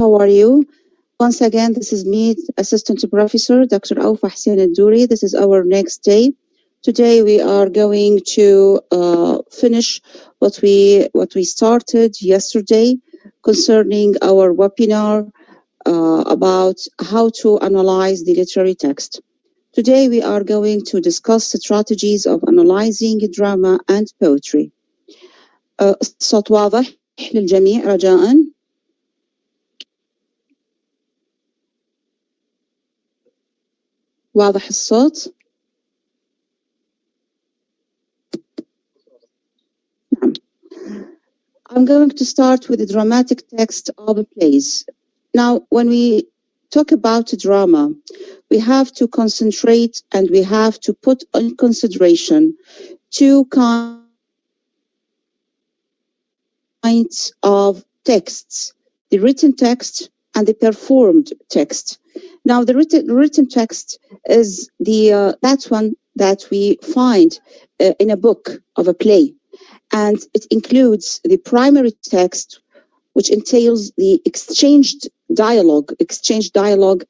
how are you? Once again, this is me, Assistant Professor Dr. Awfa Hussein Al-Douri. This is our next day. Today we are going to finish what we started yesterday concerning our webinar about how to analyze the literary text. Today we are going to discuss strategies of analyzing drama and poetry. الصوت واضح للجميع رجاءً. واضح الصوت؟ I'm going to start with the dramatic text of the plays. Now, when we talk about drama, we have to concentrate and we have to put in consideration two kinds of texts, the written text and the performed text. Now, the written text is that one that we find in a book of a play, and it includes the primary text, which entails the exchanged dialogue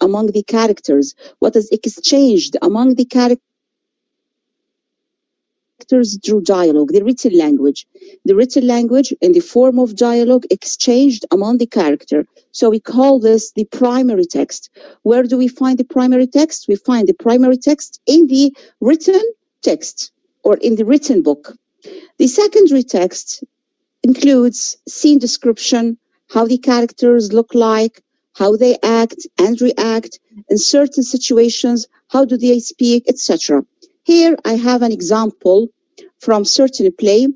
among the characters. What is exchanged among the characters through dialogue, the written language in the form of dialogue exchanged among the character. So we call this the primary text. Where do we find the primary text? We find the primary text in the written text or in the written book. The secondary text includes scene description, how the characters look like, how they act and react in certain situations, how do they speak, etc. Here I have an example from certain play.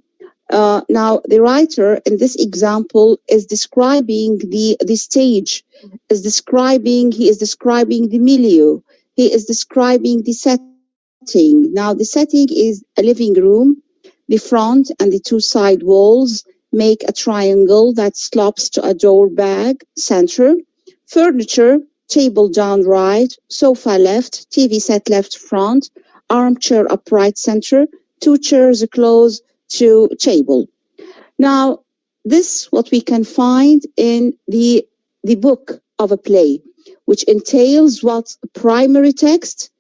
Now the writer in this example is describing the stage, he is describing the milieu, he is describing the setting. Now the setting is a living room. The front and the two side walls make a triangle that slopes to a door bag center. Furniture, table down right, sofa left, TV set left front, armchair upright center, two chairs close to table. Now, this what we can find in the book of a play, which entails what primary text,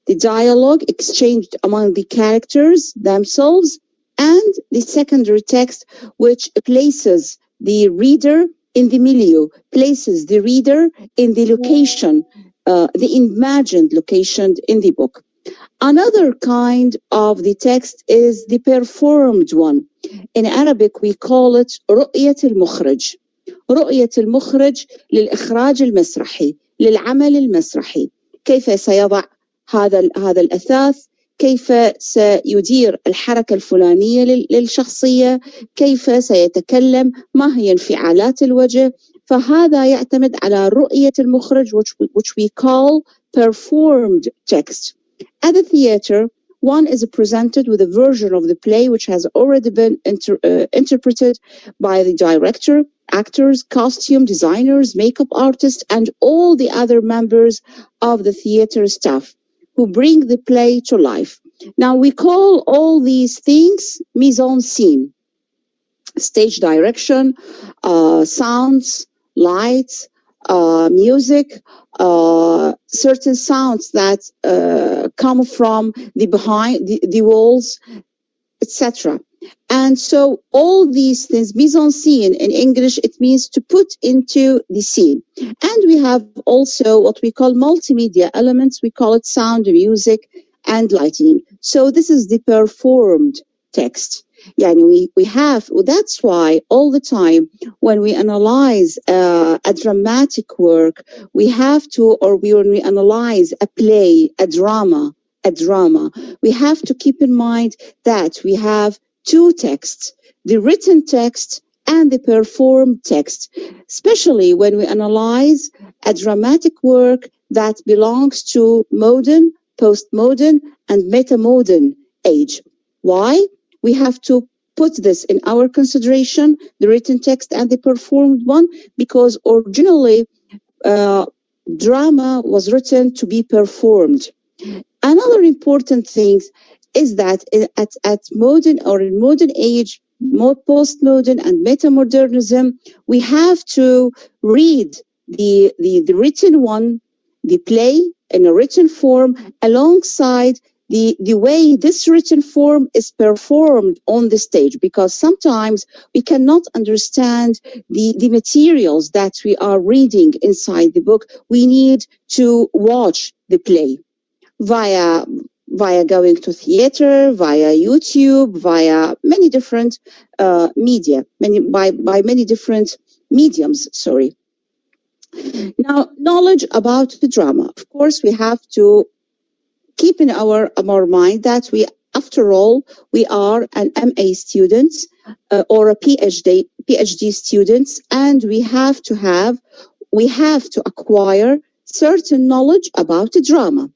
the dialogue exchanged among the characters themselves, and the secondary text, which places the reader in the milieu, places the reader in the location, the imagined location in the book. Another kind of the text is the performed one. In Arabic, we call it رؤية المخرج. رؤية المخرج للإخراج المسرحي، للعمل المسرحي. كيف سيضع هذا الأثاث، كيف سيدير الحركة الفلانية للشخصية، كيف سيتكلم، ما هي انفعالات الوجه. فهذا يعتمد على رؤية المخرج, which we call performed text. At the theater, one is presented with a version of the play which has already been interpreted by the director, actors, costume designers, makeup artists, and all the other members of the theater staff who bring the play to life. Now, we call all these things mise en scène, stage direction, sounds, lights, music, certain sounds that come from the behind the walls, etc. And so all these things, mise en scène in English, it means to put into the scene. And we have also what we call multimedia elements. We call it sound, music, and lighting. So this is the performed text. Yani we have, that's why all the time when we analyze a dramatic work, we have to, or when we analyze a play, a drama, we have to keep in mind that we have two texts, the written text and the performed text, especially when we analyze a dramatic work that belongs to modern, postmodern, and metamodern age. Why? We have to put this in our consideration, the written text and the performed one, because originally drama was written to be performed. Another important thing is that in modern age, postmodern and metamodernism, we have to read the written one, the play in a written form, alongside the way this written form is performed on the stage, because sometimes we cannot understand the materials that we are reading inside the book. We need to watch the play via going to theater, via YouTube, via many different media, by many different mediums, sorry. Now, knowledge about the drama. Of course, we have to keep in our mind that we, after all, we are an MA students or a PhD students, and we have to acquire certain knowledge about the drama.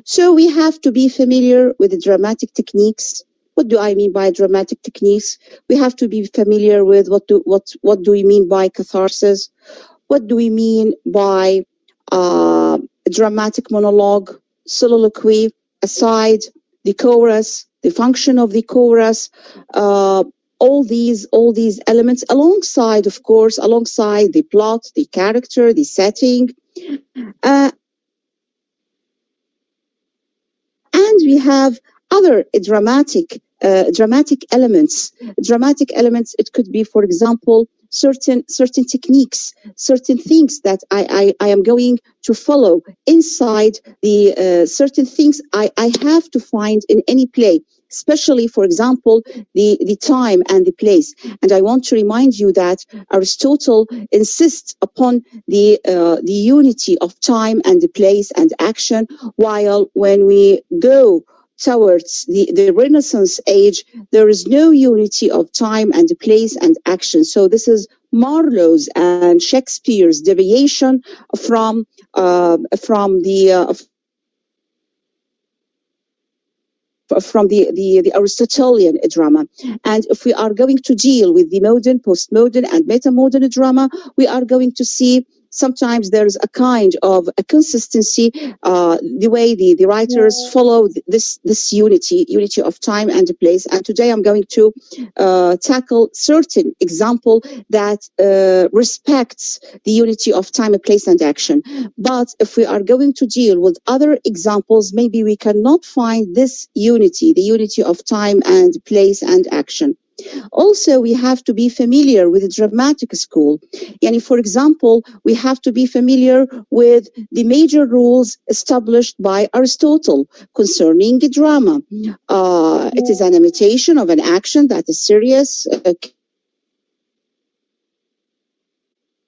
So we have to be familiar with the dramatic techniques. What do I mean by dramatic techniques? We have to be familiar with what do we mean by catharsis? What do we mean by dramatic monologue, soliloquy, aside, the chorus, the function of the chorus, all these elements, alongside the plot, the character, the setting. And we have other dramatic elements. Dramatic elements, it could be, for example, certain techniques, certain things that I am going to follow inside the certain things I have to find in any play, especially, for example, the time and the place. And I want to remind you that Aristotle insists upon the unity of time and the place and action, while when we go towards the Renaissance age, there is no unity of time and place and action. So this is Marlowe's and Shakespeare's deviation from the Aristotelian drama. And if we are going to deal with the modern, postmodern, and metamodern drama, we are going to see sometimes there's a kind of a consistency, the way the writers follow this unity of time and place. And today I'm going to tackle certain example that respects the unity of time, place, and action. But if we are going to deal with other examples, maybe we cannot find this unity, the unity of time and place and action. Also, we have to be familiar with the dramatic school. Yani, for example, we have to be familiar with the major rules established by Aristotle concerning the drama. It is an imitation of an action that is serious,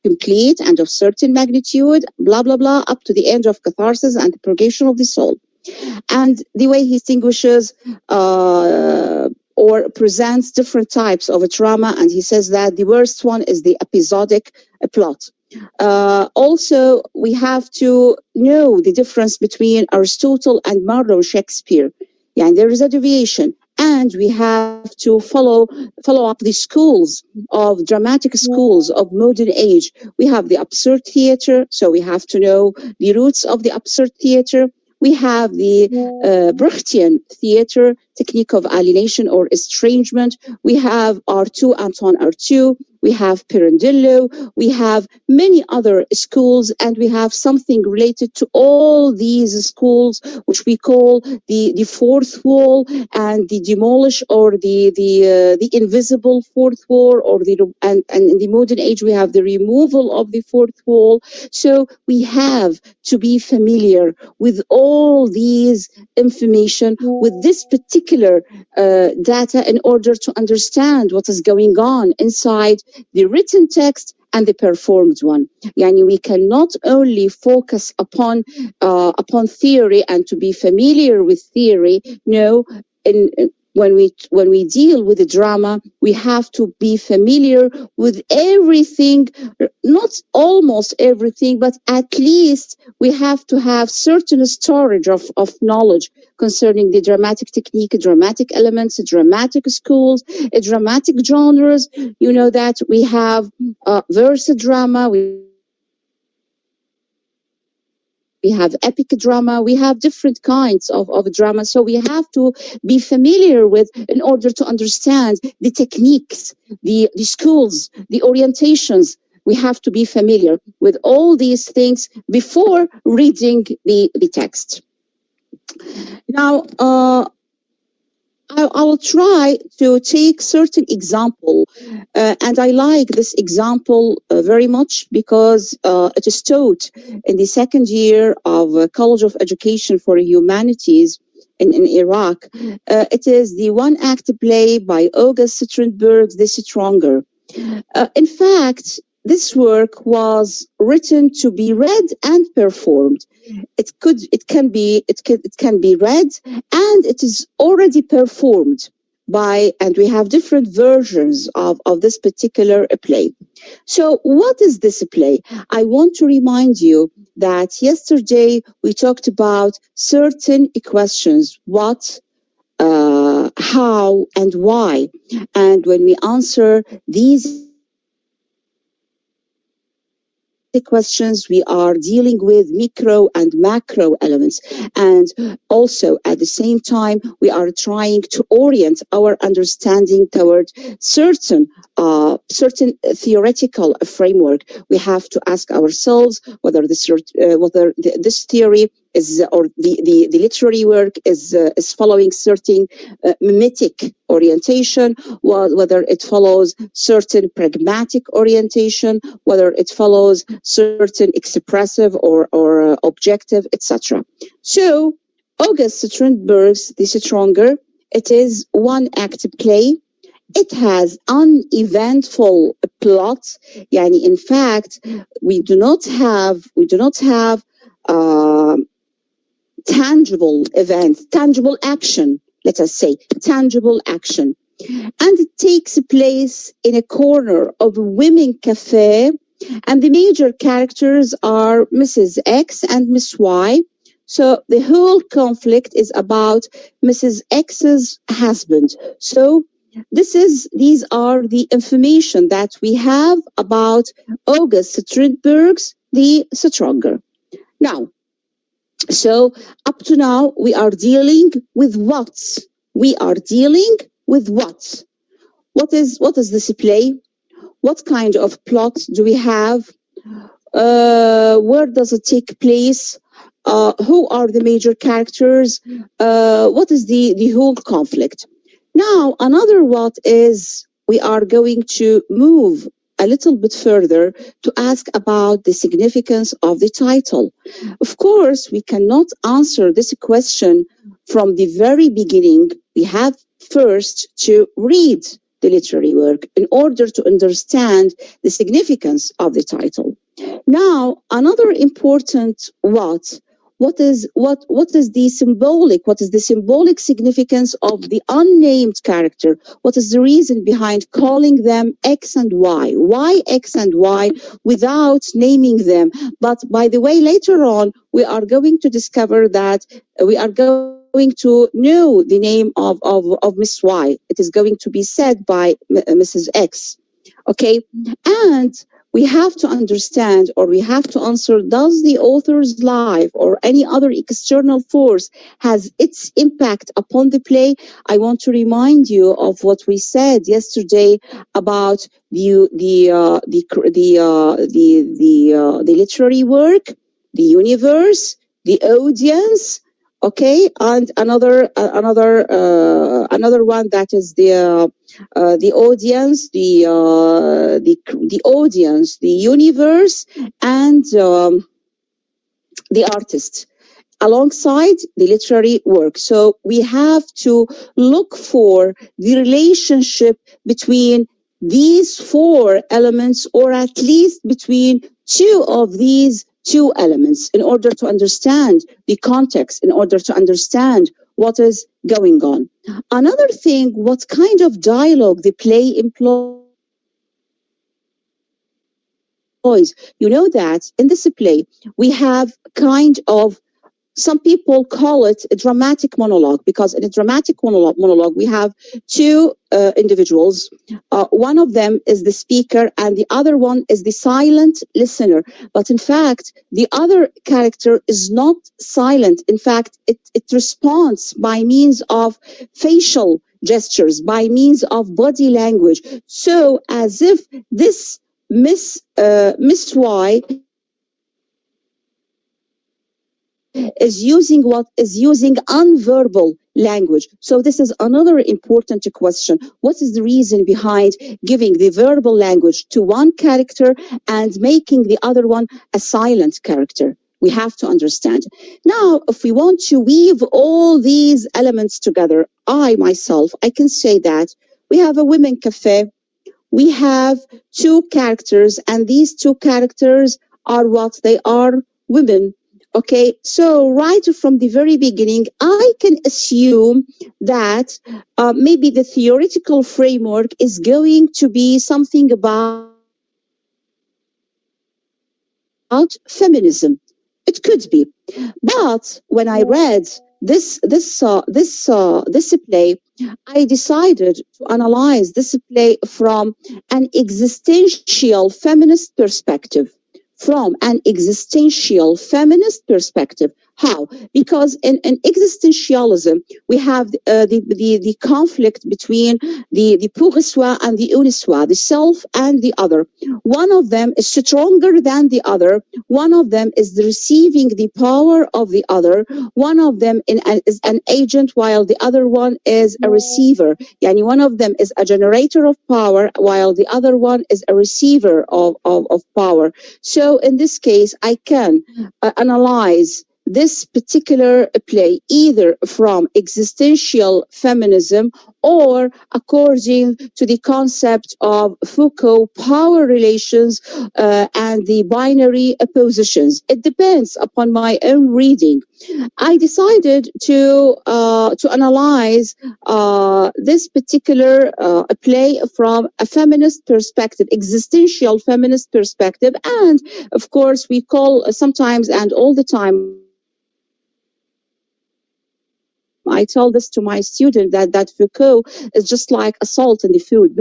complete, and of certain magnitude, blah, blah, blah, up to the end of catharsis and the purgation of the soul. And the way he distinguishes or presents different types of a drama, and he says that the worst one is the episodic plot. Also, we have to know the difference between Aristotle and Marlowe Shakespeare. Yeah, and there is a deviation. And we have to follow up the schools of dramatic schools of modern age. We have the absurd theater, so we have to know the roots of the absurd theater. We have the Brechtian theater, technique of alienation or estrangement. We have R2, Anton R2. We have Pirandello. We have many other schools, and we have something related to all these schools, which we call the fourth wall and the demolish or the invisible fourth wall, or and in the modern age we have the removal of the fourth wall. So we have to be familiar with all these information, with this particular data, in order to understand what is going on inside the written text and the performed one. Yani, we cannot only focus upon theory and to be familiar with theory. No, when we deal with the drama, we have to be familiar with everything, not almost everything, but at least we have to have certain storage of knowledge concerning the dramatic technique, dramatic elements, dramatic schools, dramatic genres. You know that we have verse drama, we we have epic drama, we have different kinds of drama. So we have to be familiar with, in order to understand the techniques, the schools, the orientations. We have to be familiar with all these things before reading the text. Now, I will try to take certain example, and I like this example very much because it is taught in the second year of College of Education for Humanities in Iraq. It is the one-act play by August Strindberg, The Stronger. In fact, this work was written to be read and performed. It can be read, and it is already performed by, and we have different versions of this particular play. So what is this play? I want to remind you that yesterday we talked about certain questions: what, how, and why. And when we answer these questions, we are dealing with micro and macro elements, and also at the same time we are trying to orient our understanding toward certain theoretical framework. We have to ask ourselves whether this theory is, or the literary work is following certain mimetic orientation, whether it follows certain pragmatic orientation, whether it follows certain expressive or objective, etc. So August Strindberg's The Stronger, it is one-act play. It has uneventful plot. Yani, in fact, we do not have tangible events, tangible action. Let us say tangible action. And it takes place in a corner of a women cafe, and the major characters are Mrs. X and Miss Y. So the whole conflict is about Mrs. X's husband. So these are the information that we have about August Strindberg's The Stronger. Now, so up to now, we are dealing with what? We are dealing with what? What is this play? What kind of plot do we have? Where does it take place? Who are the major characters? What is the whole conflict? Now, another what is, we are going to move a little bit further to ask about the significance of the title. Of course, we cannot answer this question from the very beginning. We have first to read the literary work in order to understand the significance of the title. Now, another important what is the symbolic significance of the unnamed character? What is the reason behind calling them X and Y? Why X and Y without naming them? But by the way, later on, we are going to discover that we are going to know the name of Miss Y. It is going to be said by Mrs. X. Okay, and we have to understand, or we have to answer, does the author's life or any other external force has its impact upon the play? I want to remind you of what we said yesterday about the literary work, the universe, the audience. Okay, and another one, that is the audience, the audience, the universe, and the artist, alongside the literary work. So we have to look for the relationship between these four elements, or at least between two of these two elements, in order to understand the context, in order to understand what is going on. Another thing, what kind of dialogue the play employs. You know that in this play, we have kind of some people call it a dramatic monologue, because in a dramatic monologue we have two individuals. One of them is the speaker and the other one is the silent listener. But in fact, the other character is not silent. In fact, it responds by means of facial gestures, by means of body language. So as if this Miss Y is using unverbal language. So this is another important question. What is the reason behind giving the verbal language to one character and making the other one a silent character? We have to understand. Now, if we want to weave all these elements together, I can say that we have a women cafe. We have two characters, and these two characters are what they are, women. Okay, so right from the very beginning, I can assume that maybe the theoretical framework is going to be something about feminism. It could be, but when I read this play, I decided to analyze this play from an existential feminist perspective. How? Because in existentialism, we have the conflict between the pour soi and the une soi, the self and the other. One of them is stronger than the other. One of them is receiving the power of the other. One of them is an agent, while the other one is a receiver. Yani one of them is a generator of power, while the other one is a receiver of power. So in this case, I can analyze this particular play either from existential feminism or according to the concept of Foucault power relations and the binary oppositions. It depends upon my own reading. I decided to analyze this particular play from a feminist perspective, existential feminist perspective, and of course we call sometimes and all the time, I tell this to my student that Foucault is just like a salt in the food.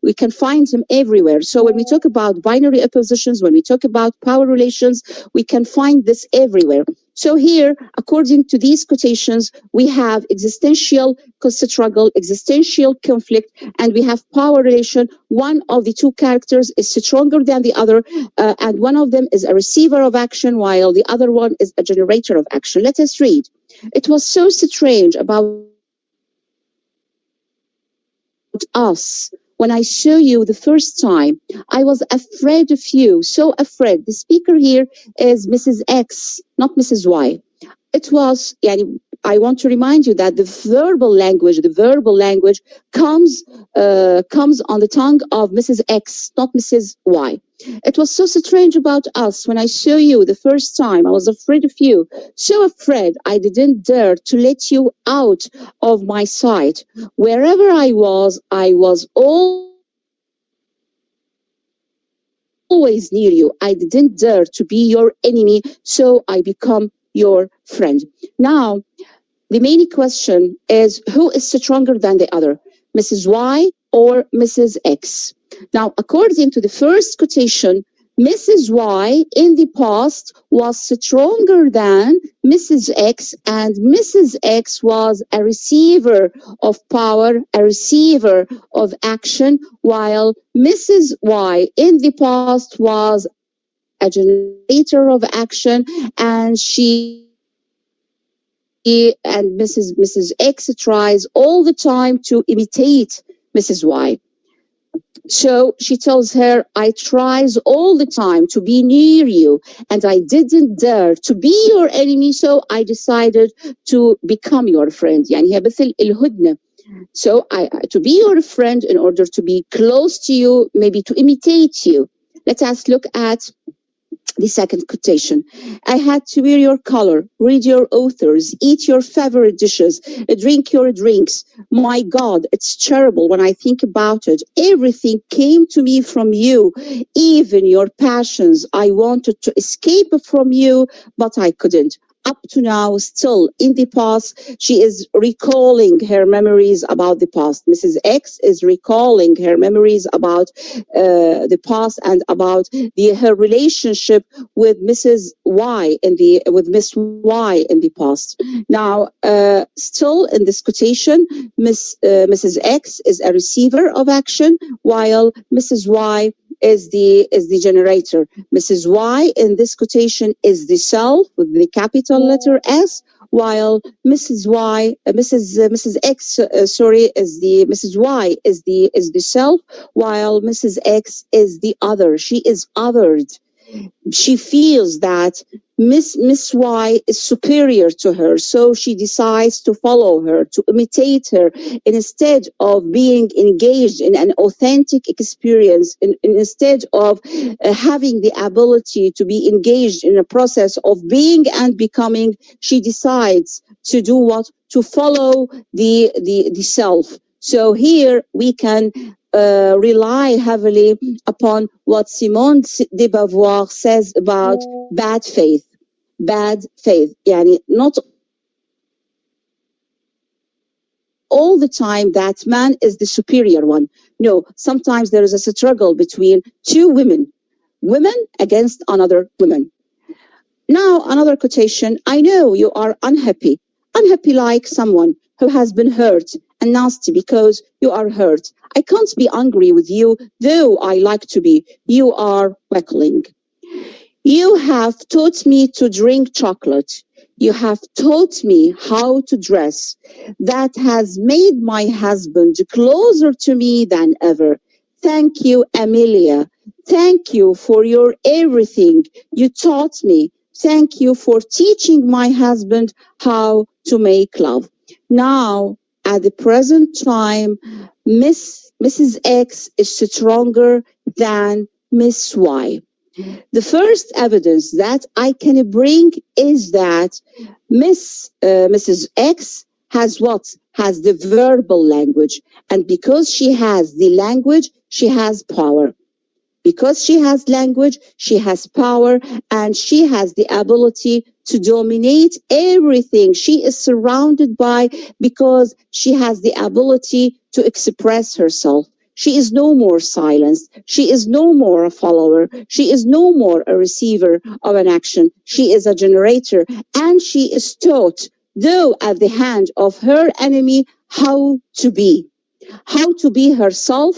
We can find him everywhere. So when we talk about binary oppositions, when we talk about power relations, we can find this everywhere. So here, according to these quotations, we have existential struggle, existential conflict, and we have power relation. One of the two characters is stronger than the other, and one of them is a receiver of action, while the other one is a generator of action. Let us read. It was so strange about us. When I saw you the first time, I was afraid of you, so afraid. The speaker here is Mrs. X, not Mrs. Y. It was, I want to remind you that the verbal language comes on the tongue of Mrs. X, not Mrs. Y. It was so strange about us. When I saw you the first time, I was afraid of you. So afraid I didn't dare to let you out of my sight. Wherever I was always near you. I didn't dare to be your enemy, so I become your friend. Now, the main question is, who is stronger than the other, Mrs. Y or Mrs. X? Now, according to the first quotation, Mrs. Y in the past was stronger than Mrs. X, and Mrs. X was a receiver of power, a receiver of action, while Mrs. Y in the past was a generator of action, and Mrs. X tries all the time to imitate Mrs. Y. So she tells her, I tries all the time to be near you, and I didn't dare to be your enemy, so I decided to become your friend. يعني هي مثل الهدنة. So to be your friend in order to be close to you, maybe to imitate you. Let us look at the second quotation. I had to wear your color, read your authors, eat your favorite dishes, drink your drinks. My God, it's terrible when I think about it. Everything came to me from you, even your passions. I wanted to escape from you, but I couldn't. up to now still in the past. She is recalling her memories about the past. Mrs. X is recalling her memories about the past and about her relationship with Mrs. Y with Miss Y in the past. Now, still in this quotation, Mrs. X is a receiver of action, while Mrs. Y is the generator. Mrs. Y in this quotation is the self with the capital letter S, while Mrs. X, is the Mrs. Y is the self, while Mrs. X is the other. She is othered. She feels that Miss Y is superior to her, so she decides to follow her, to imitate her, instead of being engaged in an authentic experience, instead of having the ability to be engaged in a process of being and becoming. She decides to do what? To follow the self. So here we can rely heavily upon what Simone de Beauvoir says about bad faith. Bad faith. Yani not all the time that man is the superior one. No, sometimes there is a struggle between two women against another woman. Now, another quotation. I know you are unhappy like someone who has been hurt and nasty because you are hurt. I can't be angry with you, though I like to be. You are weakling. You have taught me to drink chocolate. You have taught me how to dress. That has made my husband closer to me than ever. Thank you, Amelia. Thank you for your everything. You taught me. Thank you for teaching my husband how to make love. Now, at the present time, Mrs. X is stronger than Miss Y. The first evidence that I can bring is that Mrs. X has what? Has the verbal language. And because she has the language, she has power. Because she has language, she has power, and she has the ability to dominate everything she is surrounded by, because she has the ability to express herself. She is no more silenced. She is no more a follower. She is no more a receiver of an action. She is a generator, and she is taught, though at the hand of her enemy, how to be herself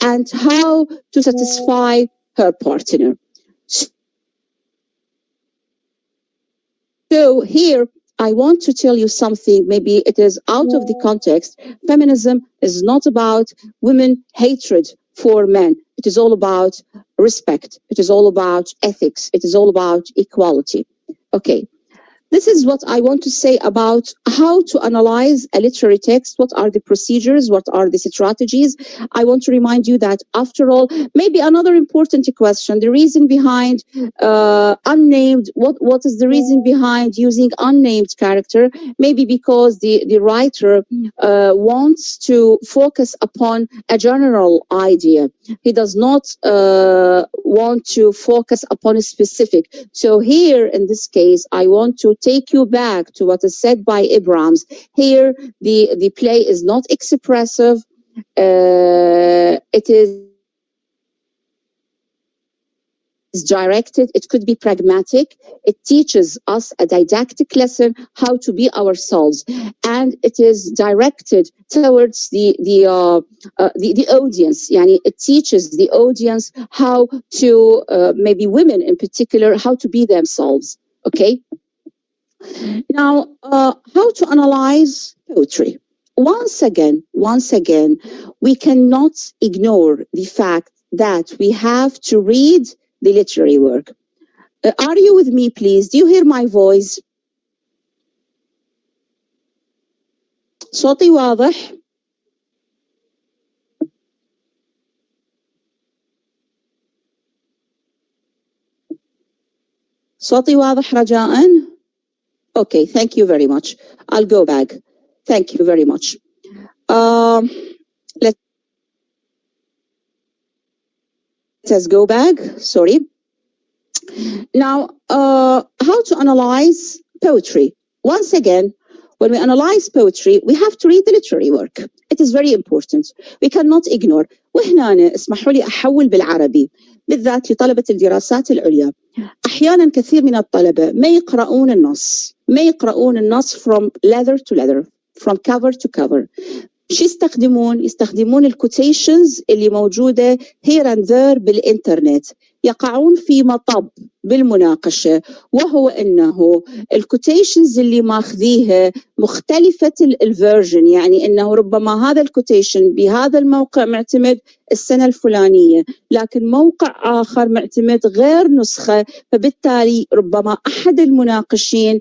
and how to satisfy her partner. So here, I want to tell you something, maybe it is out of the context. Feminism is not about women hatred for men. It is all about respect. It is all about ethics. It is all about equality. Okay. This is what I want to say about how to analyze a literary text. What are the procedures? What are the strategies? I want to remind you that, after all, maybe another important question, the reason behind unnamed, what is the reason behind using unnamed character? Maybe because the writer wants to focus upon a general idea. He does not want to focus upon a specific. So here, in this case, I want to take you back to what is said by Abrams. Here, the play is not expressive. It is directed. It could be pragmatic. It teaches us a didactic lesson how to be ourselves, and it is directed towards the audience. Yani it teaches the audience how to maybe women in particular, how to be themselves. Okay. Now, how to analyze poetry? Once again, we cannot ignore the fact that we have to read the literary work. Are you with me, please? Do you hear my voice? صوتي واضح؟ صوتي واضح رجاء؟ Okay, thank you very much. I'll go back. Thank you very much. Let us go back. Sorry. Now, how to analyze poetry. Once again, when we analyze poetry, we have to read the literary work. It is very important. We cannot ignore. وهنا اسمحوا لي أحول بالعربي بالذات لطلبة الدراسات العليا. أحيانا كثير من الطلبة ما يقرؤون النص from leather to leather, from cover to cover. شو يستخدمون الكوتيشنز اللي موجودة here and there بالإنترنت. يقعون في مطب بالمناقشة، وهو أنه الكوتيشنز اللي ماخذيها مختلفة الفيرجن، يعني أنه ربما هذا الكوتيشن بهذا الموقع معتمد السنة الفلانية، لكن موقع آخر معتمد غير نسخة، فبالتالي ربما أحد المناقشين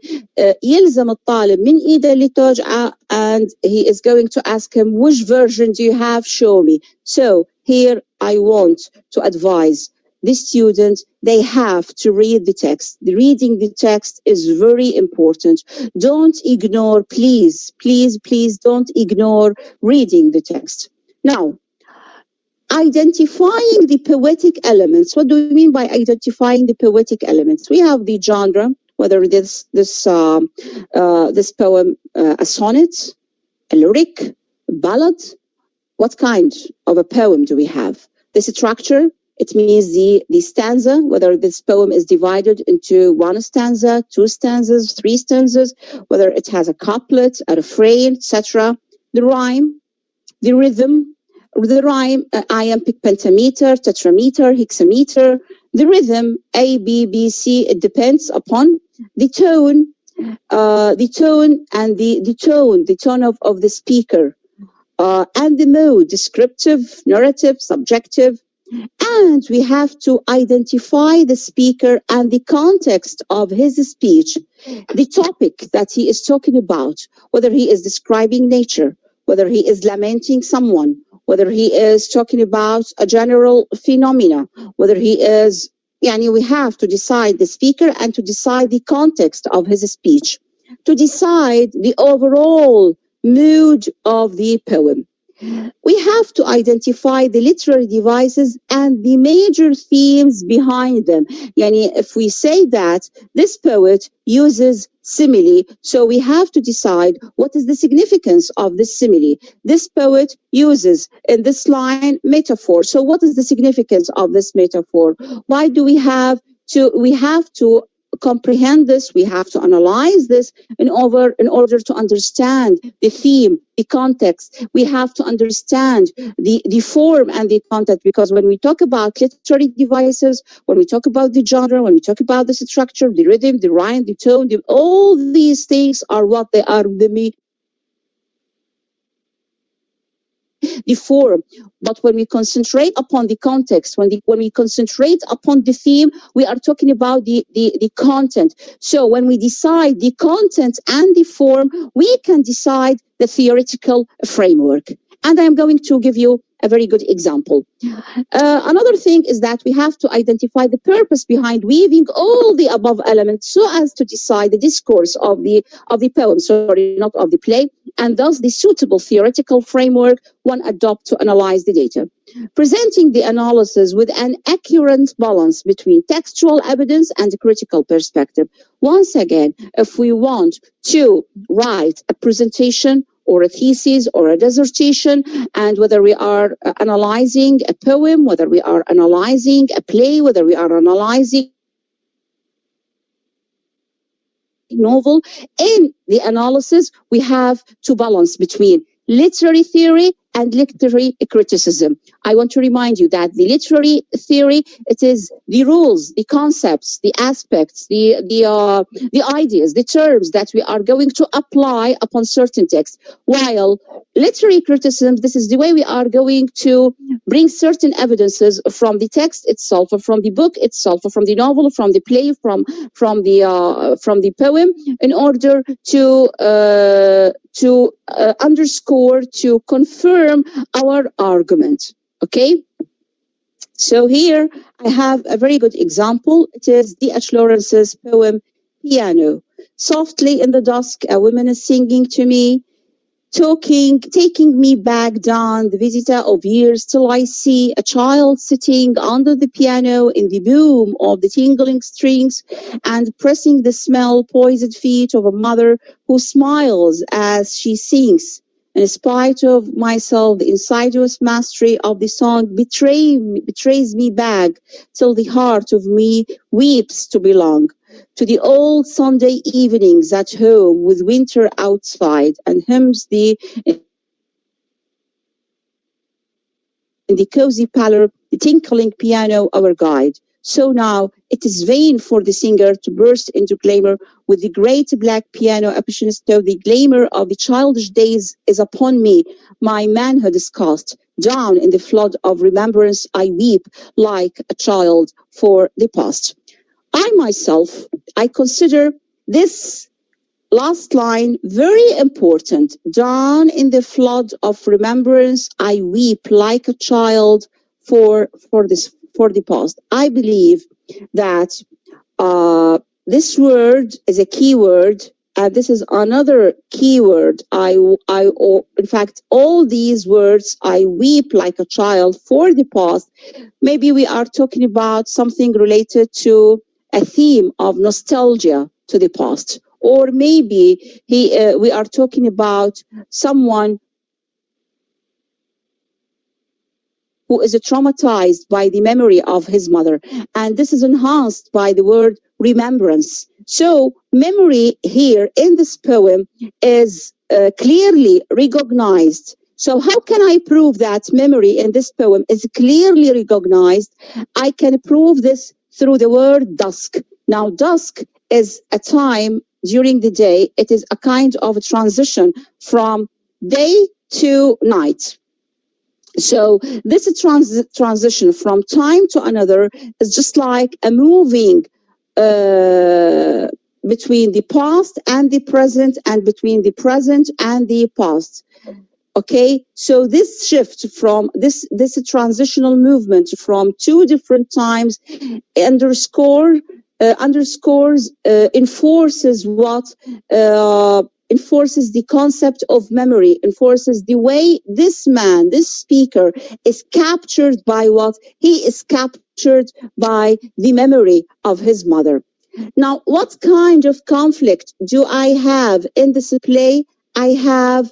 يلزم الطالب من إيده اللي توجعه and he is going to ask him which version do you have, show me. So here I want to advise the student, they have to read the text. The reading the text is very important. Don't ignore, please don't ignore reading the text. Now, identifying the poetic elements. What do we mean by identifying the poetic elements? We have the genre, whether this poem a sonnet, a lyric, a ballad. What kind of a poem do we have? The structure. It means the stanza, whether this poem is divided into one stanza, two stanzas, three stanzas, whether it has a couplet, a refrain, etc. The rhyme, the rhythm, iambic pentameter, tetrameter, hexameter. The rhythm, A, B, B, C, it depends upon the tone, and the tone of the speaker, and the mode, descriptive, narrative, subjective. And we have to identify the speaker and the context of his speech, the topic that he is talking about, whether he is describing nature, whether he is lamenting someone, whether he is talking about a general phenomena, whether he is, we have to decide the speaker and to decide the context of his speech, to decide the overall mood of the poem. We have to identify the literary devices and the major themes behind them. If we say that this poet uses simile, so we have to decide what is the significance of this simile. This poet uses in this line metaphor. So what is the significance of this metaphor? Why do we have to comprehend this? We have to analyze this in order to understand the theme, the context. We have to understand the form and the content, because when we talk about literary devices, when we talk about the genre, when we talk about the structure, the rhythm, the rhyme, the tone, all these things are what they are, the form. But when we concentrate upon the context, when we concentrate upon the theme, we are talking about the content. So when we decide the content and the form, we can decide the theoretical framework. And I'm going to give you a very good example. Another thing is that we have to identify the purpose behind weaving all the above elements so as to decide the discourse of the poem, not of the play, and thus the suitable theoretical framework one adopt to analyze the data. Presenting the analysis with an accurate balance between textual evidence and critical perspective. Once again, if we want to write a presentation or a thesis or a dissertation, and whether we are analyzing a poem, whether we are analyzing a play, whether we are analyzing a novel, in the analysis we have to balance between literary theory and literary criticism. I want to remind you that the literary theory, it is the rules, the concepts, the aspects, the ideas, the terms that we are going to apply upon certain texts. While literary criticism, this is the way we are going to bring certain evidences from the text itself, or from the book itself, or from the novel, from the play, from the poem, in order to underscore, to confirm our argument. Okay? So here I have a very good example. It is D.H. Lawrence's poem, Piano. Softly in the dusk, a woman is singing to me. taking me back down the visitor of years till I see a child sitting under the piano in the boom of the tingling strings and pressing the smell poised feet of a mother who smiles as she sings. In spite of myself, the insidious mastery of the song betrays me back till the heart of me weeps to belong to the old Sunday evenings at home with winter outside and hymns in the cozy parlor, the tinkling piano our guide. So now it is vain for the singer to burst into glamour with the great black piano accompanist, though the glamour of the childish days is upon me. My manhood is cast down in the flood of remembrance. I weep like a child for the past. I consider this last line very important. Down in the flood of remembrance, I weep like a child for the past. I believe that this word is a key word, and this is another key word. In fact, all these words, I weep like a child for the past. Maybe we are talking about something related to a theme of nostalgia to the past, or maybe we are talking about someone who is traumatized by the memory of his mother, and this is enhanced by the word remembrance. So memory here in this poem is clearly recognized. So how can I prove that memory in this poem is clearly recognized? I can prove this through the word dusk. Now, dusk is a time during the day. It is a kind of a transition from day to night. So this transition from time to another is just like a moving between the past and the present, and between the present and the past. Okay, so this shift from this transitional movement from two different times enforces the concept of memory, enforces the way this speaker is captured by what? He is captured by the memory of his mother. Now, what kind of conflict do I have in this play? I have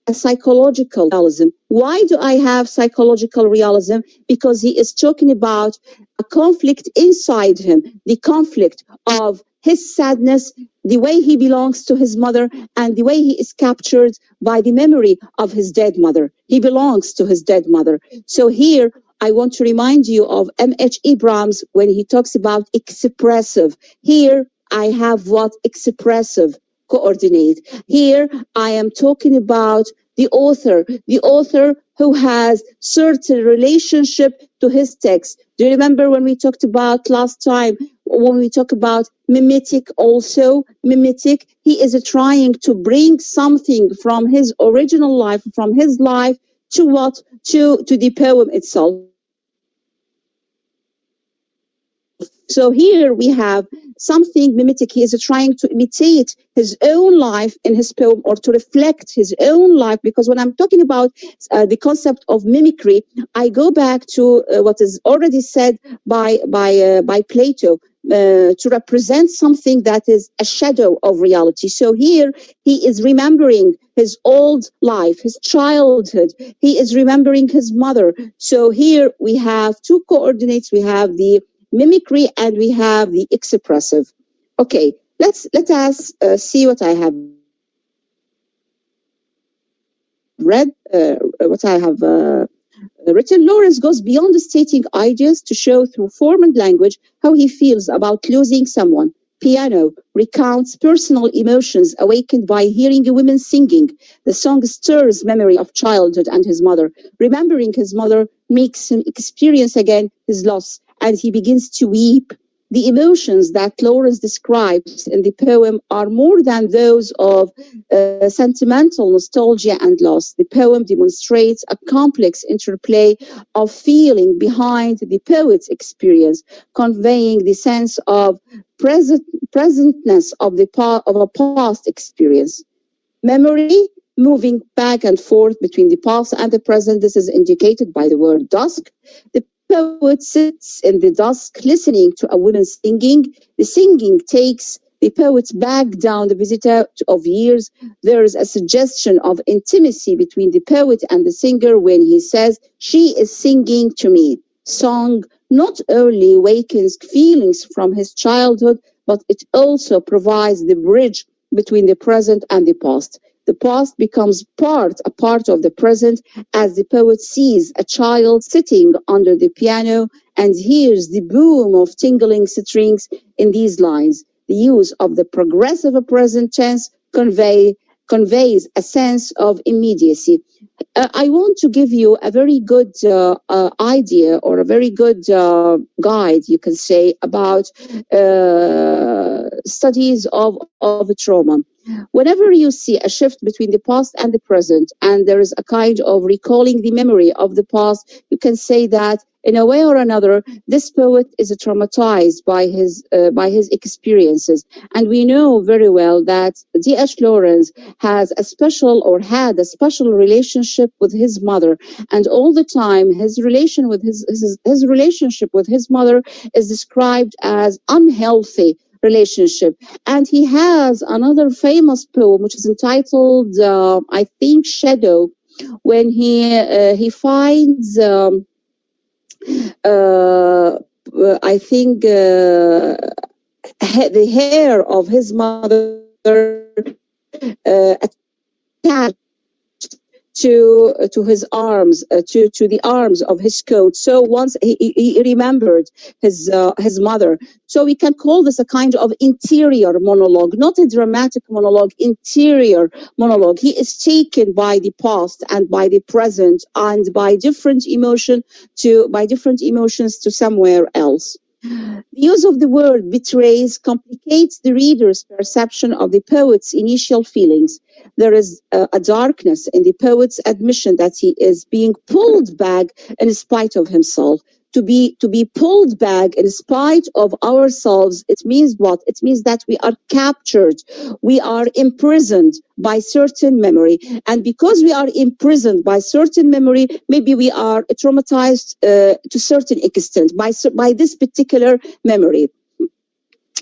a psychological realism. Why do I have psychological realism? Because he is talking about a conflict inside him, the conflict of his sadness, the way he belongs to his mother, and the way he is captured by the memory of his dead mother. He belongs to his dead mother. So here, I want to remind you of M.H. Abrams when he talks about expressive. Here, I have what? Expressive coordinate. Here, I am talking about the author who has certain relationship to his text. Do you remember when we talked about last time, when we talk about mimetic also? Mimetic, he is trying to bring something from his original life, from his life, to what? To the poem itself. So here we have something mimetic. He is trying to imitate his own life in his poem, or to reflect his own life. Because when I'm talking about the concept of mimicry, I go back to what is already said by Plato, to represent something that is a shadow of reality. So here he is remembering his old life, his childhood. He is remembering his mother. So here we have two coordinates. We have the mimicry and we have the expressive. Okay, let us see what I have read, what I have written. Lawrence goes beyond stating ideas to show through form and language how he feels about losing someone. Piano recounts personal emotions awakened by hearing a woman singing. The song stirs memory of childhood and his mother. Remembering his mother makes him experience again his loss, and he begins to weep The emotions that Lawrence describes in the poem are more than those of sentimental nostalgia and loss. The poem demonstrates a complex interplay of feeling behind the poet's experience, conveying the sense of presentness of a past experience. Memory, moving back and forth between the past and the present. This is indicated by the word dusk. The poet sits in the dusk listening to a woman singing. The singing takes the poet back down the visitor of years. There is a suggestion of intimacy between the poet and the singer when he says, "She is singing to me." Song not only awakens feelings from his childhood, but it also provides the bridge between the present and the past. The past becomes a part of the present, as the poet sees a child sitting under the piano and hears the boom of tingling strings in these lines. The use of the progressive present tense conveys a sense of immediacy. I want to give you a very good idea, or a very good guide, you can say, about studies of trauma. Whenever you see a shift between the past and the present, and there is a kind of recalling the memory of the past, you can say that in a way or another, this poet is traumatized by his experiences. And we know very well that D.H. Lawrence had a special relationship with his mother, and all the time his relationship with his mother is described as unhealthy relationship. And he has another famous poem which is entitled, I think, Shadow, when he finds, I think, the hair of his mother attached to his arms, to the arms of his coat. So once he remembered his mother. So we can call this a kind of interior monologue, not a dramatic monologue, interior monologue. He is taken by the past and by the present and by different emotions to somewhere else. The use of the word betrays complicates the reader's perception of the poet's initial feelings. There is a darkness in the poet's admission that he is being pulled back in spite of himself. To be pulled back in spite of ourselves, it means what? It means that we are captured, we are imprisoned by certain memory. And because we are imprisoned by certain memory, maybe we are traumatized to certain extent by this particular memory.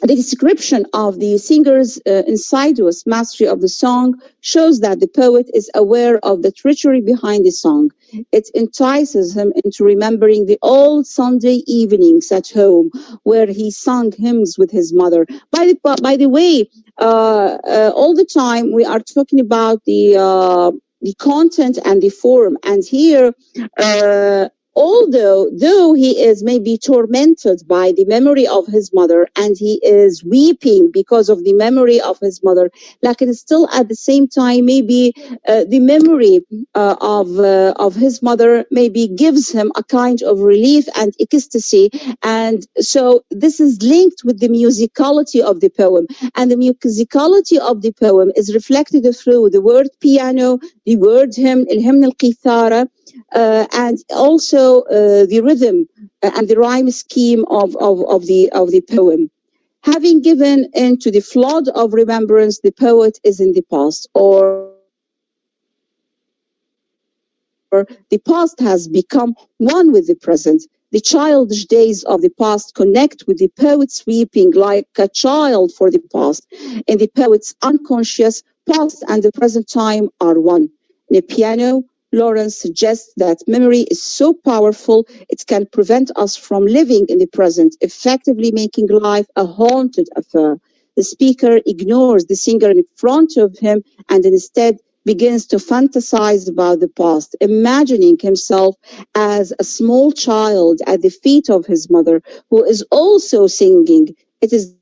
The description of the singer's insidious mastery of the song shows that the poet is aware of the treachery behind the song. It entices him into remembering the old Sunday evenings at home where he sang hymns with his mother. By the way, all the time we are talking about the content and the form, and here though he is maybe tormented by the memory of his mother and he is weeping because of the memory of his mother, like still at the same time maybe the memory of his mother maybe gives him a kind of relief and ecstasy. And so this is linked with the musicality of the poem, and the musicality of the poem is reflected through the word piano, the word hymn, الهمن القيثارة, and also the rhythm and the rhyme scheme of the poem. Having given into the flood of remembrance, the poet is in the past, or the past has become one with the present. The childish days of the past connect with the poet's weeping like a child for the past. In the poet's unconscious, past and the present time are one. In a piano, Lawrence suggests that memory is so powerful it can prevent us from living in the present, effectively making life a haunted affair. The speaker ignores the singer in front of him and instead begins to fantasize about the past, imagining himself as a small child at the feet of his mother, who is also singing. It is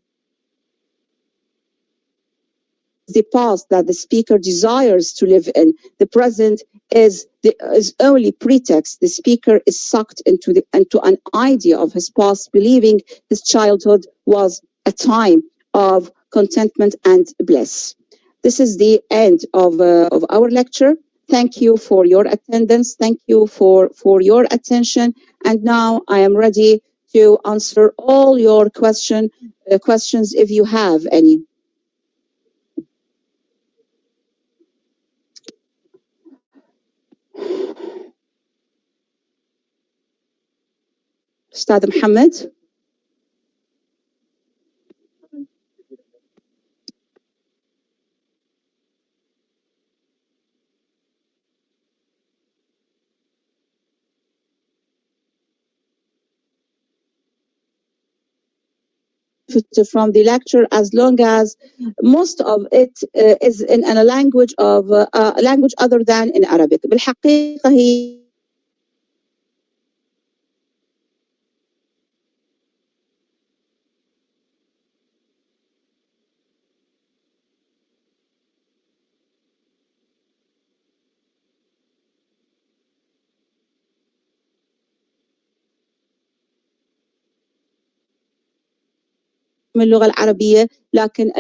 the past that the speaker desires to live in. The present is only pretext. The speaker is sucked into an idea of his past, believing his childhood was a time of contentment and bliss. This is the end of our lecture. Thank you for your attendance. Thank you for your attention. And now I am ready to answer all your questions if you have any. أستاذ محمد. From the lecture, as long as most of it is in a language other than in Arabic. بالحقيقة هي من اللغة العربية، لكن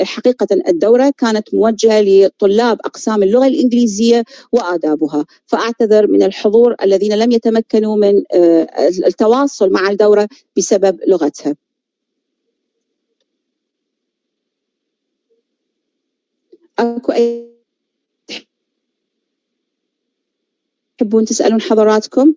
حقيقة الدورة كانت موجهة لطلاب أقسام اللغة الإنجليزية وآدابها، فأعتذر من الحضور الذين لم يتمكنوا من التواصل مع الدورة بسبب لغتها. أكو أي تحبون تسألون حضراتكم؟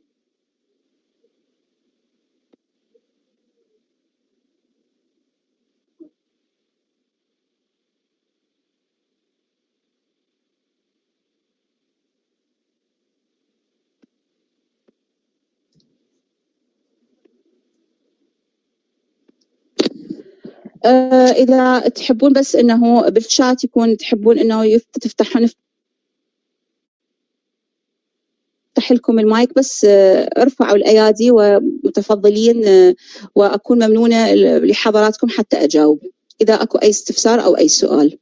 إذا تحبون بس إنه بالشات يكون تحبون إنه تفتح لكم المايك، بس ارفعوا الأيادي ومتفضلين، وأكون ممنونة لحضراتكم حتى أجاوب إذا أكو أي استفسار أو أي سؤال.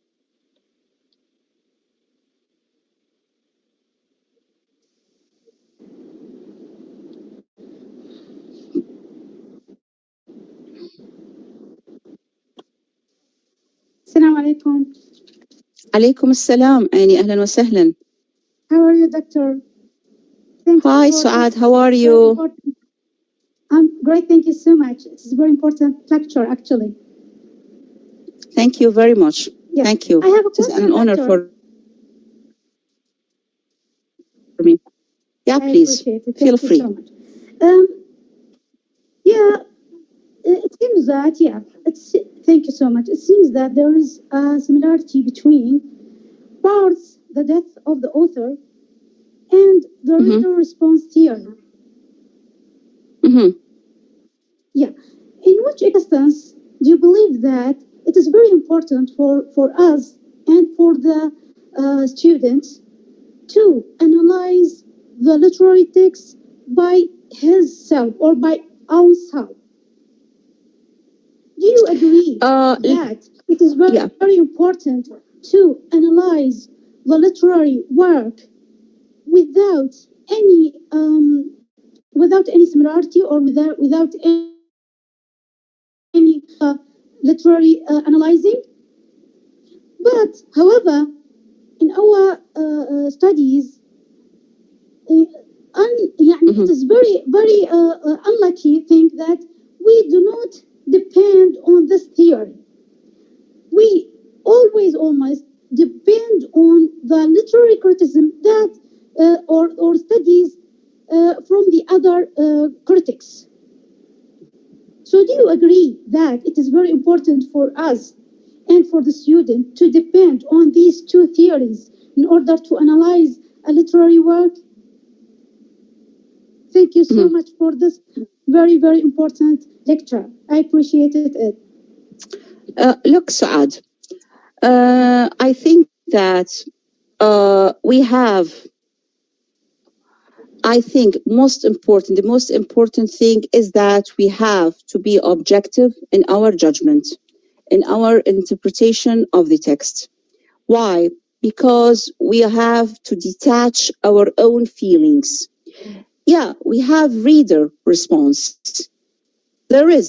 السلام عليكم. عليكم السلام، أهلا وسهلا. How are you, doctor? Hi, Suad, how are you? I'm great, thank you so much. It's a very important lecture, actually. Thank you very much. Yes. Thank you. I have a question, it's an honor doctor. for me. Yeah, please. Feel free. So much. It seems that, thank you so much. It seems that there is a similarity between parts, the death of the author, and the reader response theory. Yeah. In which extent do you believe that it is very important for us and for the students to analyze the literary text by himself or by ourselves? Do you agree that it is very important to analyze the literary work without any similarity or without any literary analyzing? But however, in our studies, it is very unlucky thing that we do not depend on this theory. We almost depend on the literary criticism that or studies from the other critics. So do you agree that it is very important for us and for the student to depend on these two theories in order to analyze a literary work? Thank you so much for this very, very important lecture. I appreciated it. Look, Saad, I think that the most important thing is that we have to be objective in our judgment. in our interpretation of the text. Why? Because we have to detach our own feelings. Yeah, we have reader response. There is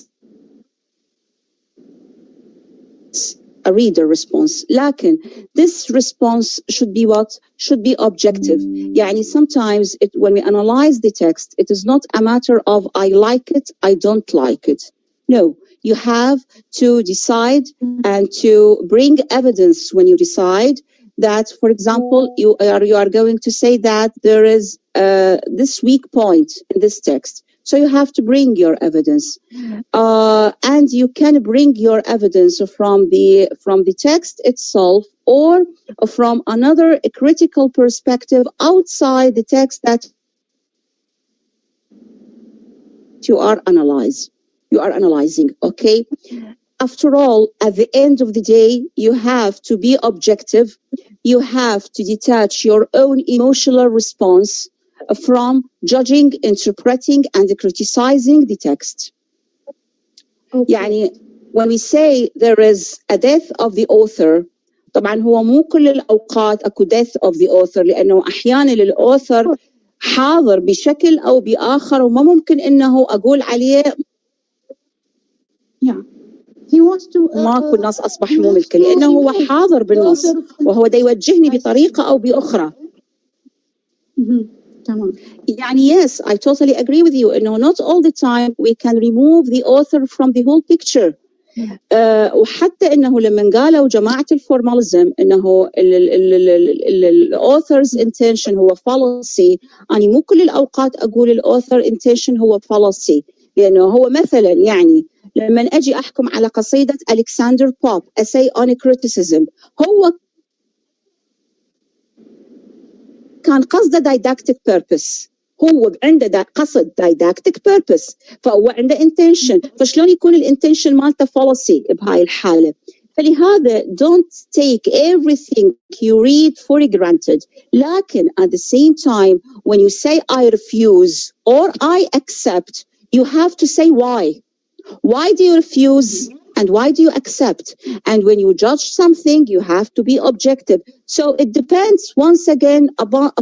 a reader response. لكن this response should be what? Should be objective. يعني sometimes when we analyze the text, it is not a matter of I like it, I don't like it. No, you have to decide and to bring evidence when you decide that, for example, you are going to say that there is this weak point in this text. So you have to bring your evidence, and you can bring your evidence from the text itself or from another critical perspective outside the text that you are analyzing. Okay. After all, at the end of the day, you have to be objective. You have to detach your own emotional response from judging, interpreting, and criticizing the text. Okay. يعني when we say there is a death of the author, طبعا هو مو كل الأوقات أكو death of the author، لأنه أحيانا الأوثر حاضر بشكل أو بآخر وما ممكن إنه أقول عليه ماكو النص أصبح مو ملكي، لأنه هو حاضر بالنص وهو دا يوجهني بطريقة أو بأخرى. يعني yes, I totally agree with you. إنه not all the time we can remove the author from the whole picture. وحتى إنه لما قالوا جماعة الفورماليزم إنه ال author's intention هو fallacy، أنا مو كل الأوقات أقول ال author intention هو fallacy، لأنه هو مثلا يعني لما أجي أحكم على قصيدة ألكسندر بوب essay on criticism، هو كان قصده didactic purpose، هو عنده قصد didactic purpose، فهو عنده intention، فشلون يكون الانتنشن مالته fallacy بهاي الحالة؟ فلهذا don't take everything you read for granted. لكن at the same time when you say I refuse or I accept, you have to say why. Why do you refuse and why do you accept? And when you judge something, you have to be objective. So it depends once again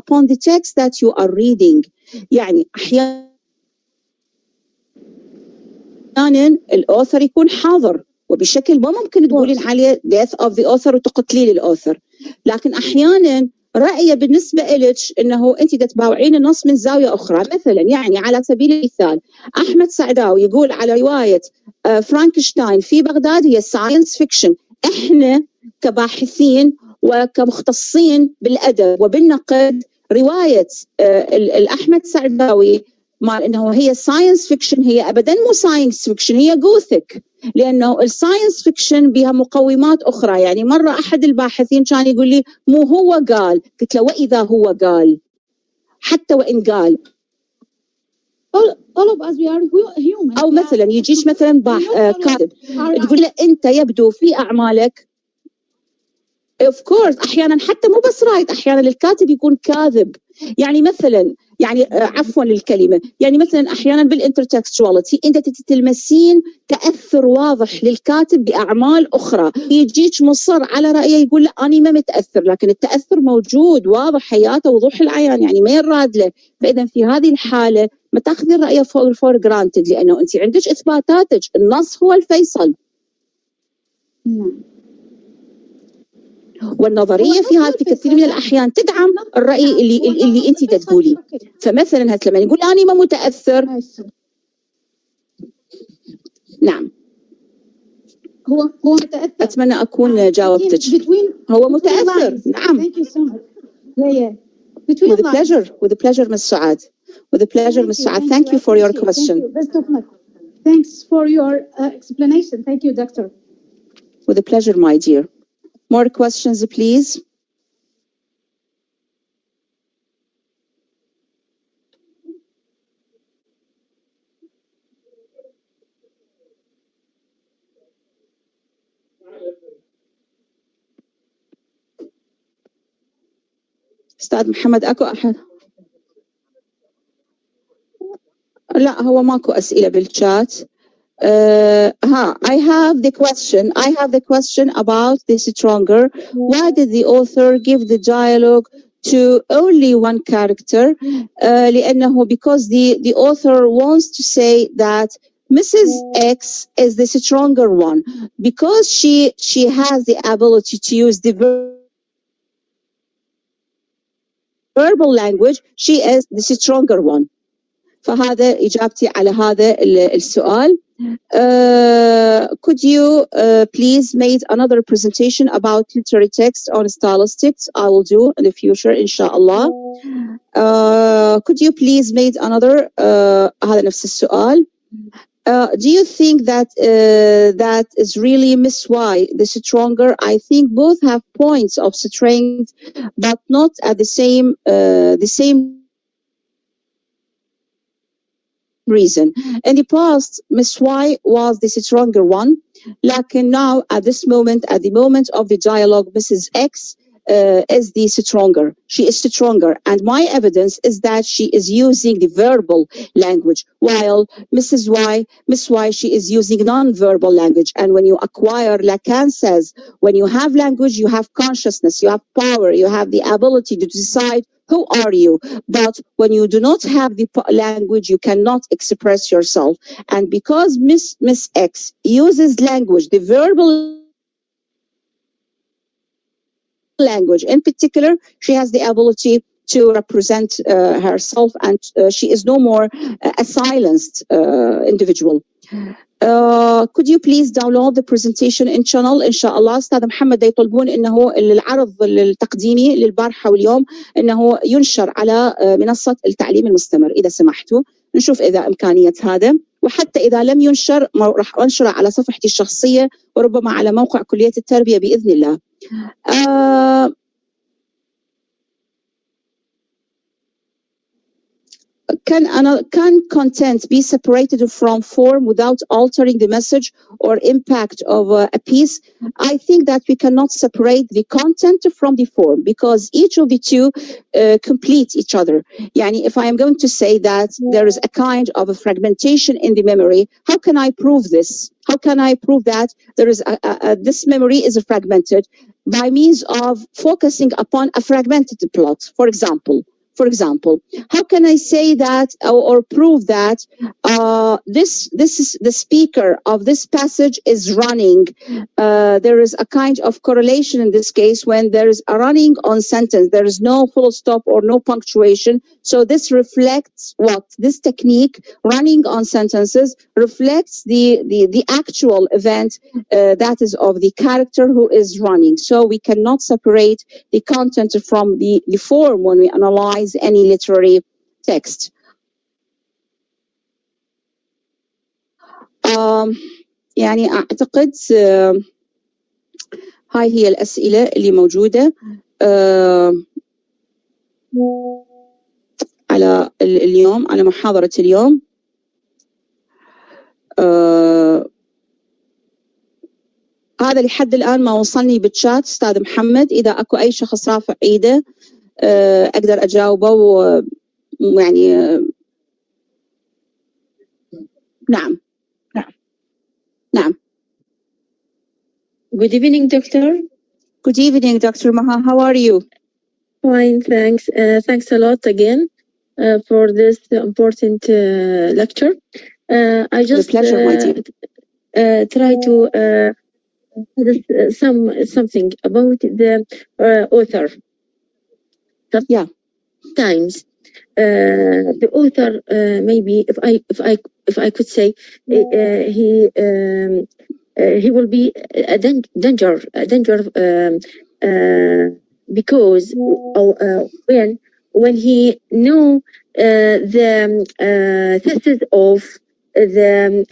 upon the text that you are reading. يعني أحيانا الأوثر يكون حاضر وبشكل ما ممكن تقولين عليه death of the author وتقتلين الأوثر، لكن أحيانا رأيه بالنسبة إلك إنه أنت تتباوعين النص من زاوية أخرى. مثلا يعني على سبيل المثال أحمد سعداوي يقول على رواية فرانكشتاين في بغداد هي ساينس فيكشن. إحنا كباحثين وكمختصين بالأدب وبالنقد رواية الأحمد سعداوي مع إنه هي ساينس فيكشن هي أبدا مو ساينس فيكشن، هي جوثيك، لأنه الساينس فيكشن بها مقومات أخرى. يعني مرة أحد الباحثين كان يقول لي مو هو قال، قلت له وإذا هو قال، حتى وإن قال all of us we are human. أو مثلا يجيش مثلا كاتب تقول له أنت يبدو في أعمالك of course أحيانا حتى مو بس رايت، أحيانا الكاتب يكون كاذب. يعني مثلا يعني عفوا للكلمة، يعني مثلا أحيانا بالانترتكستواليتي أنت تتلمسين تأثر واضح للكاتب بأعمال أخرى، يجيك مصر على رأيه يقول لا أنا ما متأثر، لكن التأثر موجود واضح حياته وضوح العيان، يعني ما يراد له. فإذا في هذه الحالة ما تأخذي الرأي فور جرانتد، لأنه أنت عندك إثباتاتك، النص هو الفيصل. والنظرية في كثير من الأحيان تدعم الرأي اللي أنت تقولي. فمثلا هات لما يقول أنا ما متأثر، نعم هو متأثر، أتمنى أكون جاوبتك. هو متأثر، نعم. With a pleasure Ms. Saad. With a pleasure Ms. Saad. Thank you for your question. Thanks for your explanation. Thank you, Doctor. With a pleasure, my dear. More questions, please. أستاذ محمد أكو أحد؟ لا هو ماكو أسئلة بالشات. I have the question about the stronger. Why did the author give the dialogue to only one character? Because the author wants to say that Mrs. X is the stronger one, because she has the ability to use the verbal language. She is the stronger one. فهذا إجابتي على هذا السؤال. Could you please make another presentation about literary text on stylistics? I will do in the future, inshallah. Could you please make another هذا نفس السؤال. Do you think that that is really Miss Y the stronger? I think both have points of strength, but not at the same reason. In the past, Miss Y was the stronger one. Like now, at the moment of the dialogue, Mrs. X is the stronger. She is stronger. And my evidence is that she is using the verbal language, while Miss Y, she is using non-verbal language. And when you acquire, Lacan says, when you have language, you have consciousness, you have power, you have the ability to decide who are you. But when you do not have the language, you cannot express yourself. And because Miss X uses language, the verbal language in particular, she has the ability to represent herself, and she is no more a silenced individual. Could you please download the presentation in channel إن شاء الله. أستاذ محمد يطلبون إنه العرض التقديمي للبارحة واليوم إنه ينشر على منصة التعليم المستمر، إذا سمحتوا نشوف إذا إمكانية هذا، وحتى إذا لم ينشر راح أنشره على صفحتي الشخصية وربما على موقع كلية التربية بإذن الله. Can content be separated from form without altering the message or impact of a piece? I think that we cannot separate the content from the form, because each of the two complete each other. Yani, if I am going to say that there is a kind of a fragmentation in the memory, how can I prove this? How can I prove that there is this memory is fragmented? By means of focusing upon a fragmented plot, for example. How can I say that or prove that this is the speaker of this passage is running? There is a kind of correlation in this case when there is a running on sentence. There is no full stop or no punctuation. So this reflects what? This technique, running on sentences, reflects the actual event that is of the character who is running. So we cannot separate the content from the form when we analyze any literary text. يعني أعتقد هاي هي الأسئلة اللي موجودة على اليوم، على محاضرة اليوم. هذا لحد الآن ما وصلني بالشات أستاذ محمد. إذا أكو أي شخص رافع إيده أقدر أجاوبه ويعني نعم. Good evening, Doctor. Good evening, Dr. Maha. How are you? Fine, thanks. Thanks a lot again for this important lecture. I just try to something about the author. Sometimes the author, maybe if I could say, he will be a danger because when he know the thesis of the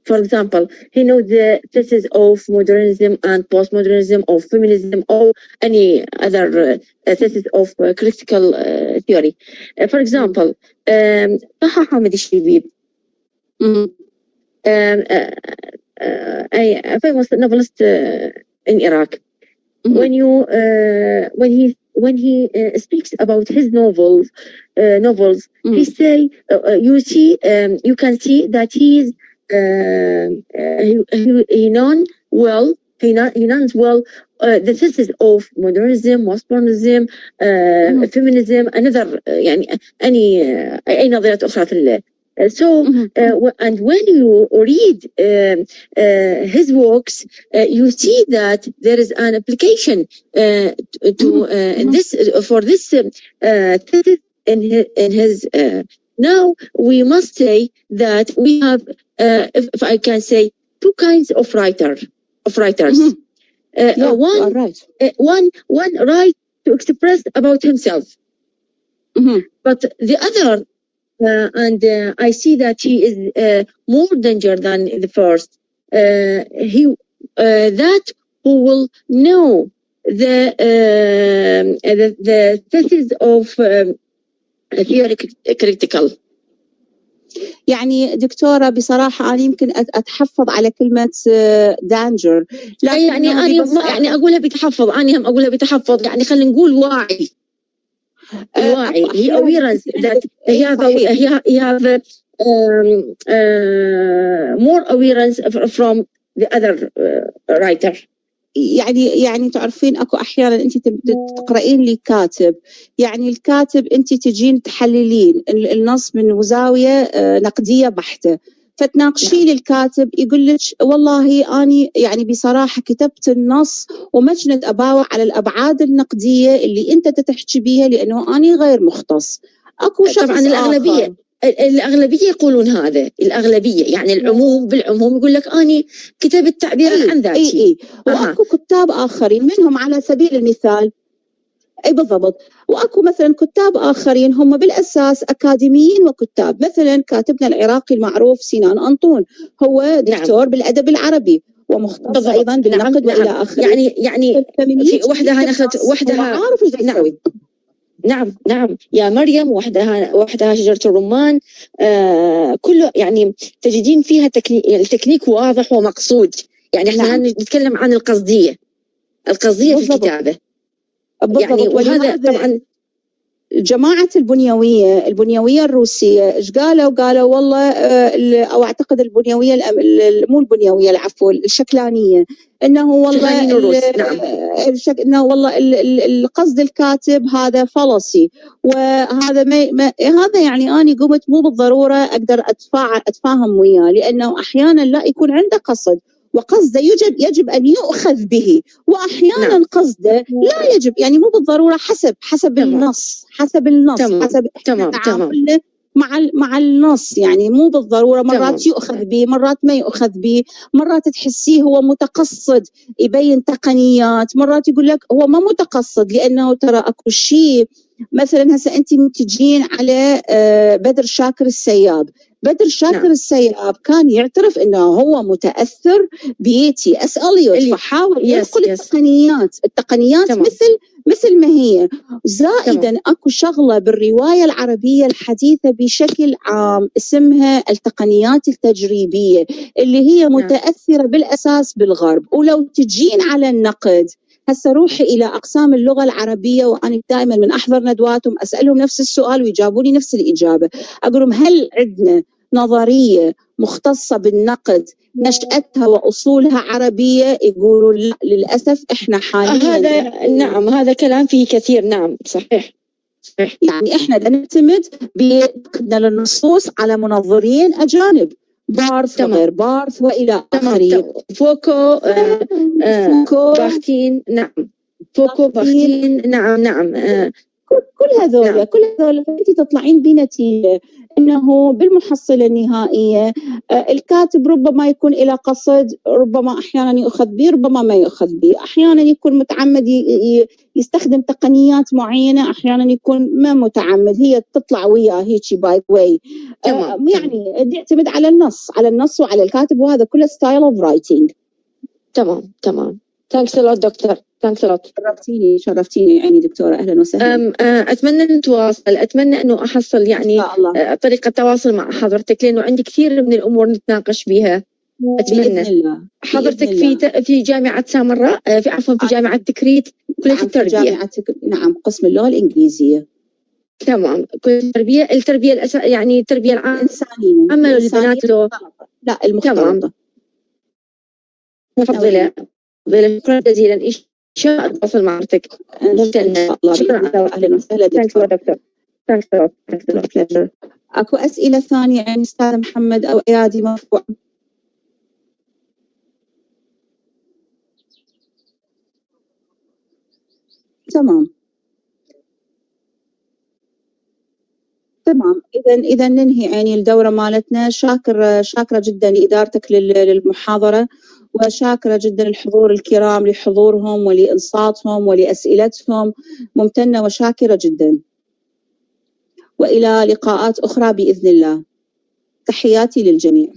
for example, he knows the thesis of modernism and postmodernism, of feminism, or any other thesis of critical theory. For example, Taha Hamid al-Shibib, a famous novelist in Iraq. When when he speaks about his novels, he say you can see that he knows well the thesis of modernism, postmodernism, feminism, another يعني أي نظريات أخرى في and when you read his works, you see that there is an application for this thesis in his. Now we must say that we have, if I can say, two kinds of writers. One right to express about himself, but the other. And I see that he is more danger than the first. That who will know the thesis of theory critical. يعني دكتورة بصراحة أنا يمكن أتحفظ على كلمة danger، يعني أنا يعني أقولها بتحفظ، أنا هم أقولها بتحفظ، يعني خلينا نقول واعي. He awareness that he have more awareness from the other writer. يعني تعرفين اكو احيانا انت تقرأين لي كاتب، يعني الكاتب انت تجين تحللين النص من زاوية نقدية بحتة، فتناقشي لي الكاتب يقول لك والله أنا يعني بصراحة كتبت النص ومجند أباوع على الأبعاد النقدية اللي أنت تحكي بيها لأنه أنا غير مختص. أكو شخص طبعا الأغلبية يقولون هذا، الأغلبية يعني العموم بالعموم يقول لك أنا كتبت تعبير عن ذاتي. وأكو كتاب آخرين منهم على سبيل المثال بالضبط، واكو مثلا كتاب اخرين هم بالاساس اكاديميين وكتاب، مثلا كاتبنا العراقي المعروف سينان أنطون هو دكتور بالادب العربي ومختص ايضا بالنقد والى اخره. يعني في وحدها نخت وحدها عارف ايش يسوي. نعم يا مريم، وحدها شجرة الرمان، كله يعني تجدين فيها التكنيك واضح ومقصود، يعني احنا نتكلم عن القصدية في الكتابة يعني. وهذا طبعا جماعة البنيوية الروسية ايش قالوا والله او اعتقد البنيوية مو البنيوية العفو الشكلانية، انه والله انه والله القصد الكاتب هذا فلسي، وهذا هذا يعني اني قمت مو بالضرورة اقدر اتفاهم وياه، لانه احيانا لا يكون عنده قصد وقصده يجب أن يؤخذ به، وأحيانا قصده لا يجب، يعني مو بالضرورة حسب النص حسب تعاملنا مع النص، يعني مو بالضرورة مرات يؤخذ به مرات ما يؤخذ به، مرات تحسيه هو متقصد يبين تقنيات، مرات يقول لك هو ما متقصد لأنه ترى أكو شيء. مثلا هسه أنت تجين على بدر شاكر السياب، السياب كان يعترف انه هو متاثر بتي اس اليوت، فحاول ينقل التقنيات مثل ما هي. زائدا اكو شغله بالروايه العربيه الحديثه بشكل عام اسمها التقنيات التجريبيه اللي هي متاثره بالاساس بالغرب. ولو تجين على النقد هسه روحي إلى أقسام اللغة العربية، وأنا دائما من أحضر ندواتهم أسألهم نفس السؤال ويجابوني نفس الإجابة، أقول لهم هل عندنا نظرية مختصة بالنقد نشأتها وأصولها عربية؟ يقولوا لا للأسف إحنا حاليا هذا كلام فيه كثير. نعم صحيح. يعني إحنا نعتمد بنقدنا للنصوص على منظرين أجانب، بارث وغير بارث وإلى آخره، فوكو باختين. فوكو باختين. نعم كل هذول فأنت تطلعين بنتيجة أنه بالمحصلة النهائية الكاتب ربما يكون إلى قصد، ربما أحيانا يؤخذ به ربما ما يؤخذ به، أحيانا يكون متعمد يستخدم تقنيات معينة، أحيانا يكون ما متعمد، هي تطلع وياه هيك باي واي. يعني يعتمد على النص وعلى الكاتب، وهذا كله ستايل اوف رايتنج. تمام. ثانكس لوت دكتور، ثانكس لوت. شرفتيني يعني دكتورة، أهلا وسهلا. أتمنى أن نتواصل، أتمنى أنه أحصل يعني طريقة تواصل مع حضرتك، لأنه عندي كثير من الأمور نتناقش بها. أتمنى. بإذن الله. حضرتك في جامعة سامراء، في جامعة تكريت كلية التربية. نعم، قسم اللغة الإنجليزية. تمام. التربية يعني التربية العامة للبنات. لا، المختلطة. مفضلة. شكرا جزيلا. إن شاء الله أتواصل مع حضرتك. شكرا. أهلا وسهلا دكتور. أكو أسئلة ثانية عن أستاذ محمد أو أيادي مرفوعة؟ تمام. إذا ننهي يعني الدورة مالتنا. شاكرة جدا لإدارتك للمحاضرة، وشاكرة جدا الحضور الكرام لحضورهم ولإنصاتهم ولأسئلتهم. ممتنة وشاكرة جدا، وإلى لقاءات أخرى بإذن الله. تحياتي للجميع.